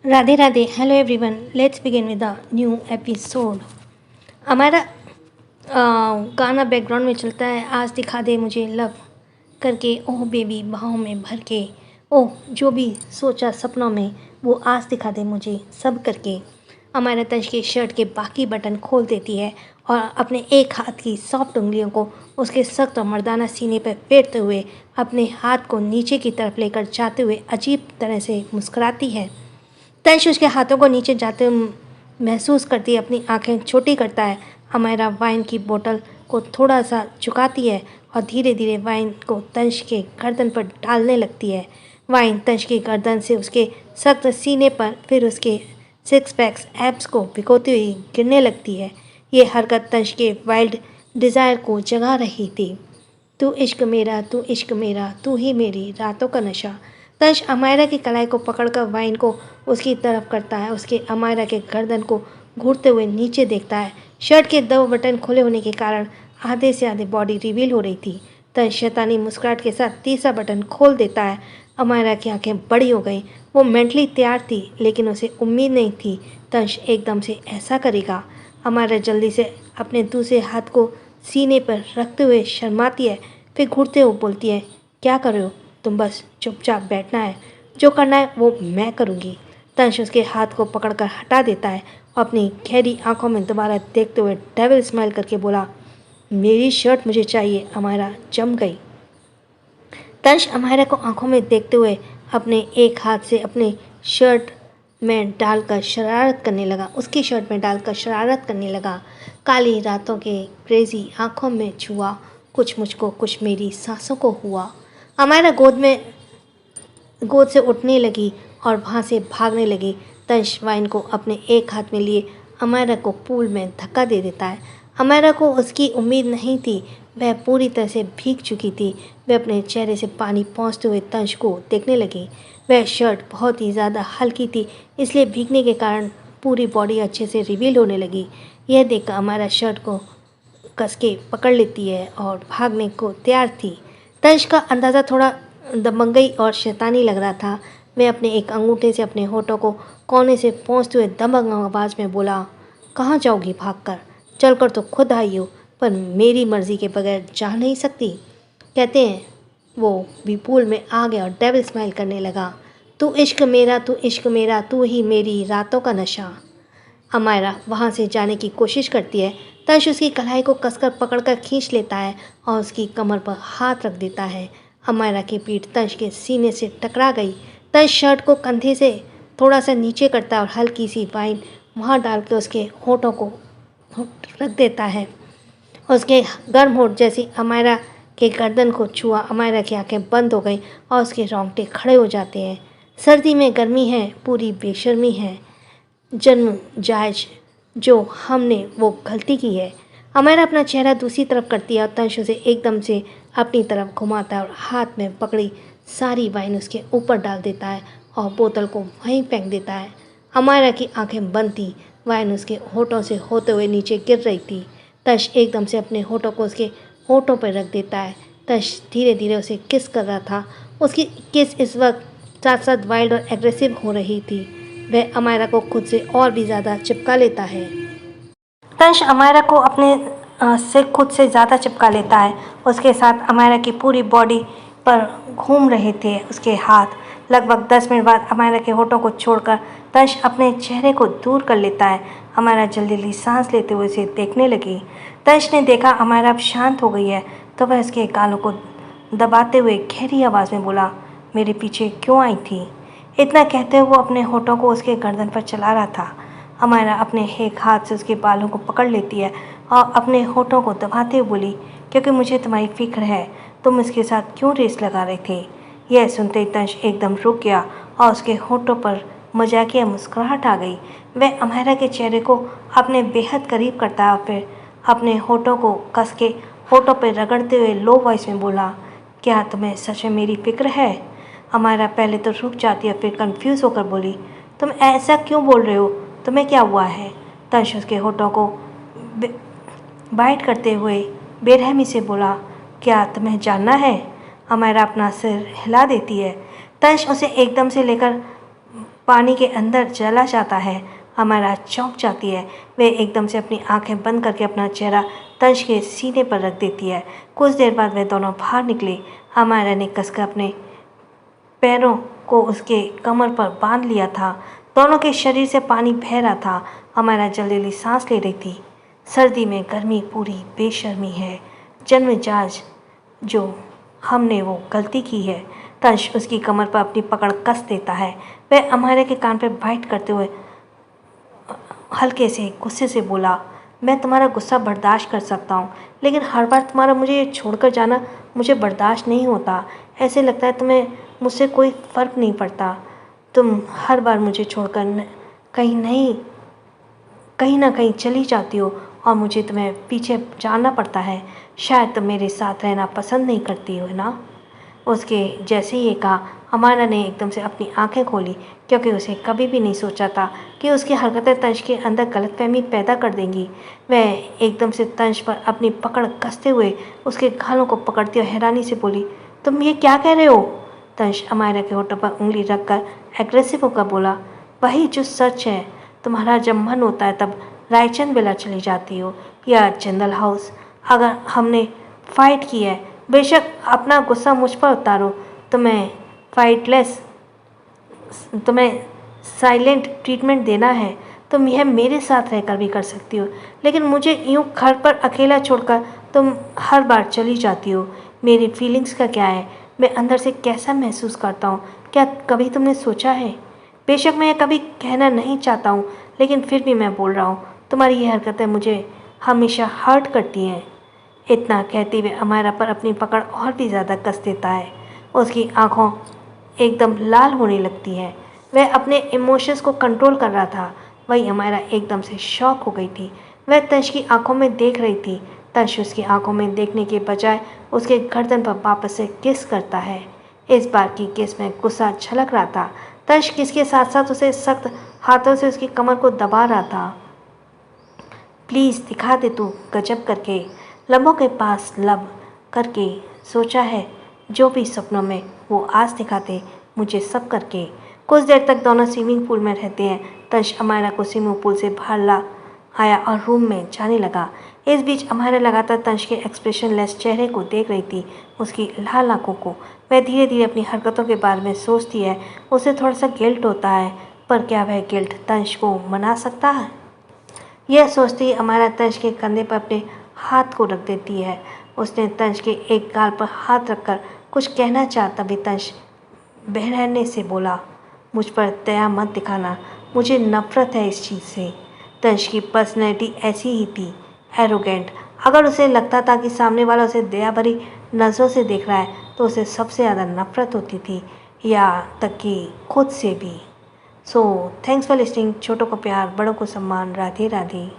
Radhe Radhe. Hello everyone, let's begin with the new episode. हमारा गाना background में चलता है। आज दिखा दे मुझे लव करके, ओह बेबी बाहों में भर के, ओह जो भी सोचा सपनों में वो आज दिखा दे मुझे सब करके। हमारा तंज की शर्ट के बाकी बटन खोल देती है और अपने एक हाथ की सॉफ्ट उंगलियों को उसके सख्त और मर्दाना सीने पर फेरते हुए अपने हाथ को नीचे की तरफ लेकर जाते हुए अजीब तरह से मुस्कुराती है। तंश उसके हाथों को नीचे जाते हुए महसूस करती है, अपनी आंखें छोटी करता है। अमायरा वाइन की बोतल को थोड़ा सा झुकाती है और धीरे धीरे वाइन को तंश के गर्दन पर डालने लगती है। वाइन तंश की गर्दन से उसके सख्त सीने पर, फिर उसके सिक्स पैक्स एब्स को भिगोती हुई गिरने लगती है। ये हरकत तंश के वाइल्ड डिज़ायर को जगा रही थी। तू इश्क मेरा, तू इश्क मेरा, तू ही मेरी रातों का नशा। तंश अमायरा की कलाई को पकड़कर वाइन को उसकी तरफ करता है। उसके अमायरा के गर्दन को घूरते हुए नीचे देखता है। शर्ट के दो बटन खुले होने के कारण आधे से आधे बॉडी रिवील हो रही थी। तंश शैतानी मुस्कुराहट के साथ तीसरा बटन खोल देता है। अमायरा की आंखें बड़ी हो गईं। वो मेंटली तैयार थी, लेकिन उसे उम्मीद नहीं थी तंश एकदम से ऐसा करेगा। अमायरा जल्दी से अपने दूसरे हाथ को सीने पर रखते हुए शर्माती है, फिर घूरते हुए बोलती है, क्या कर रहे हो तुम? बस चुपचाप बैठना है, जो करना है वो मैं करूँगी। तंश उसके हाथ को पकड़कर हटा देता है और अपनी गहरी आंखों में दोबारा देखते हुए डेविल स्माइल करके बोला, मेरी शर्ट मुझे चाहिए। अमायरा जम गई। तंश अमायरा को आंखों में देखते हुए अपने एक हाथ से अपने शर्ट में डालकर शरारत करने लगा, उसकी शर्ट में डालकर शरारत करने लगा। काली रातों के क्रेजी आंखों में छुआ, कुछ मुझको कुछ मेरी सांसों को हुआ। अमायरा गोद से उठने लगी और वहाँ से भागने लगी। तंश वाइन को अपने एक हाथ में लिए अमायरा को पूल में धक्का दे देता है। अमायरा को उसकी उम्मीद नहीं थी, वह पूरी तरह से भीग चुकी थी। वह अपने चेहरे से पानी पोंछते हुए तंश को देखने लगी। वह शर्ट बहुत ही ज़्यादा हल्की थी, इसलिए भीगने के कारण पूरी बॉडी अच्छे से रिवील होने लगी। यह देखकर अमायरा शर्ट को कस के पकड़ लेती है और भागने को तैयार थी। तंश का अंदाज़ा थोड़ा दबंगई और शैतानी लग रहा था। वह अपने एक अंगूठे से अपने होठों को कोने से पोंछते हुए दबंग आवाज़ में बोला, कहाँ जाओगी भागकर? चलकर तो खुद आई हो, पर मेरी मर्ज़ी के बगैर जा नहीं सकती। कहते हैं वो भी पूल में आ गया और डेविल स्माइल करने लगा, तू इश्क मेरा, तू इश्क मेरा, तू ही मेरी रातों का नशा। अमायरा वहाँ से जाने की कोशिश करती है। तंश उसकी कलाई को कसकर पकड़कर खींच लेता है और उसकी कमर पर हाथ रख देता है। अमायरा की पीठ तंश के सीने से टकरा गई। तंश शर्ट को कंधे से थोड़ा सा नीचे करता है और हल्की सी वाइन वहाँ डाल के उसके होठों को रख देता है। उसके गर्म होठ जैसी अमायरा के गर्दन को छुआ, अमायरा की आंखें बंद हो गई और उसके रोंगटे खड़े हो जाते हैं। सर्दी में गर्मी है, पूरी बेशर्मी है, जन्म जायज जो हमने वो गलती की है। अमायरा अपना चेहरा दूसरी तरफ करती है और तंश उसे एकदम से अपनी तरफ घुमाता है और हाथ में पकड़ी सारी वाइन उसके ऊपर डाल देता है और बोतल को वहीं फेंक देता है। अमायरा की आंखें बंद थी, वाइन उसके होठों से होते हुए नीचे गिर रही थी। तंश एकदम से अपने होठों को उसके होठों पर रख देता है। तंश धीरे धीरे उसे किस कर रहा था। उसकी किस इस वक्त साथ साथ वाइल्ड और एग्रेसिव हो रही थी। वह अमायरा को खुद से और भी ज़्यादा चिपका लेता है। तंश अमायरा को अपने से खुद से ज़्यादा चिपका लेता है। उसके साथ अमायरा की पूरी बॉडी पर घूम रहे थे उसके हाथ। लगभग 10 मिनट बाद अमायरा के होठों को छोड़कर तंश अपने चेहरे को दूर कर लेता है। अमायरा जल्दी जल्दी सांस लेते हुए उसे देखने लगी। तंश ने देखा अमायरा अब शांत हो गई है, तो वह उसके गालों को दबाते हुए गहरी आवाज़ में बोला, मेरे पीछे क्यों आई थी? इतना कहते हुए वो अपने होठों को उसके गर्दन पर चला रहा था। अमायरा अपने एक हाथ से उसके बालों को पकड़ लेती है और अपने होठों को दबाते हुए बोली, क्योंकि मुझे तुम्हारी फिक्र है, तुम इसके साथ क्यों रेस लगा रहे थे? यह सुनते ही तंश एकदम रुक गया और उसके होठों पर मजाकिया मुस्कुराहट आ गई। वह अमायरा के चेहरे को अपने बेहद करीब करता है और फिर अपने होठों को कस के होठों पर रगड़ते हुए लो वॉइस में बोला, क्या तुम्हें सच में मेरी फिक्र है? अमायरा पहले तो रुक जाती है, फिर कंफ्यूज होकर बोली, तुम ऐसा क्यों बोल रहे हो? तुम्हें क्या हुआ है? तंश उसके होठों को बाइट करते हुए बेरहमी से बोला, क्या तुम्हें जानना है? अमायरा अपना सिर हिला देती है। तंश उसे एकदम से लेकर पानी के अंदर चला जाता है। अमायरा चौंक जाती है। वे एकदम से अपनी आंखें बंद करके अपना चेहरा तंश के सीने पर रख देती है। कुछ देर बाद वे दोनों बाहर निकले। अमायरा ने कसकर अपने पैरों को उसके कमर पर बांध लिया था। दोनों के शरीर से पानी बह रहा था। अमायरा जल्दी सांस ले रही थी। सर्दी में गर्मी पूरी बेशर्मी है। जन्मजाज जो हमने वो गलती की है। तंश उसकी कमर पर अपनी पकड़ कस देता है। वह अमायरा के कान पर बाइट करते हुए हल्के से गुस्से से बोला, मैं तुम्हारा गुस्सा बर्दाश्त कर सकता हूँ, लेकिन हर बार तुम्हारा मुझे छोड़कर जाना मुझे बर्दाश्त नहीं होता। ऐसे लगता है तुम्हें मुझसे कोई फ़र्क नहीं पड़ता। तुम हर बार मुझे छोड़कर कहीं ना कहीं चली जाती हो और मुझे तुम्हें पीछे जाना पड़ता है। शायद तुम मेरे साथ रहना पसंद नहीं करती हो ना। उसके जैसे ही ये कहा, अमायरा ने एकदम से अपनी आंखें खोली, क्योंकि उसे कभी भी नहीं सोचा था कि उसकी हरकतें तंश के अंदर गलतफहमी पैदा कर देंगी। वह एकदम से तंश पर अपनी पकड़ कसते हुए उसके गालों को पकड़ती और हैरानी से बोली, तुम ये क्या कह रहे हो? तंश अमायरा के होठों पर उंगली रखकर एग्रेसिव होकर बोला, वही जो सच है। तुम्हारा जब मन होता है तब रायचंद विला चली जाती हो या चंदल हाउस। अगर हमने फाइट की है, बेशक अपना गुस्सा मुझ पर उतारो। तुम्हें साइलेंट ट्रीटमेंट देना है, तुम यह मेरे साथ रहकर भी कर सकती हो, लेकिन मुझे यूँ घर पर अकेला छोड़कर तुम हर बार चली जाती हो। मेरी फीलिंग्स का क्या है? मैं अंदर से कैसा महसूस करता हूँ, क्या कभी तुमने सोचा है? बेशक मैं यह कभी कहना नहीं चाहता हूँ, लेकिन फिर भी मैं बोल रहा हूँ। तुम्हारी ये हरकतें मुझे हमेशा हर्ट करती हैं। इतना कहते हुए अमायरा पर अपनी पकड़ और भी ज़्यादा कस देता है। उसकी आंखों एकदम लाल होने लगती हैं। वह अपने इमोशंस को कंट्रोल कर रहा था। वही अमायरा एकदम से शॉक हो गई थी। वह तंश की आंखों में देख रही थी। तंश उसकी आंखों में देखने के बजाय उसके गर्दन पर वापस से किस करता है। इस बार की किस में गुस्सा झलक रहा था। तंश किस के साथ साथ उसे सख्त हाथों से उसकी कमर को दबा रहा था। प्लीज़ दिखा दे तू गजब करके, लबों के पास लब करके सोचा है, जो भी सपनों में वो आज दिखाते मुझे सब करके। कुछ देर तक दोनों स्विमिंग पूल में रहते हैं। तंश अमायरा को स्विमिंग पूल से बाहर ला आया और रूम में जाने लगा। इस बीच अमायरा लगातार तंश के एक्सप्रेशनलेस चेहरे को देख रही थी, उसकी लाल आंखों को। वह धीरे धीरे अपनी हरकतों के बारे में सोचती है। उसे थोड़ा सा गिल्ट होता है, पर क्या वह गिल्ट तंश को मना सकता है? यह सोचती अमायरा तंश के कंधे पर अपने हाथ को रख देती है। उसने तंश के एक गाल पर हाथ रखकर कुछ कहना चाहा, तभी तंश बहरने से बोला, मुझ पर दया मत दिखाना, मुझे नफरत है इस चीज़ से। तंश की पर्सनैलिटी ऐसी ही थी, एरोगेंट। अगर उसे लगता था कि सामने वाला उसे दया भरी नज़रों से देख रहा है, तो उसे सबसे ज़्यादा नफरत होती थी, या तक कि खुद से भी। So thanks for listening. छोटों को प्यार, बड़ों को सम्मान। राधे राधे।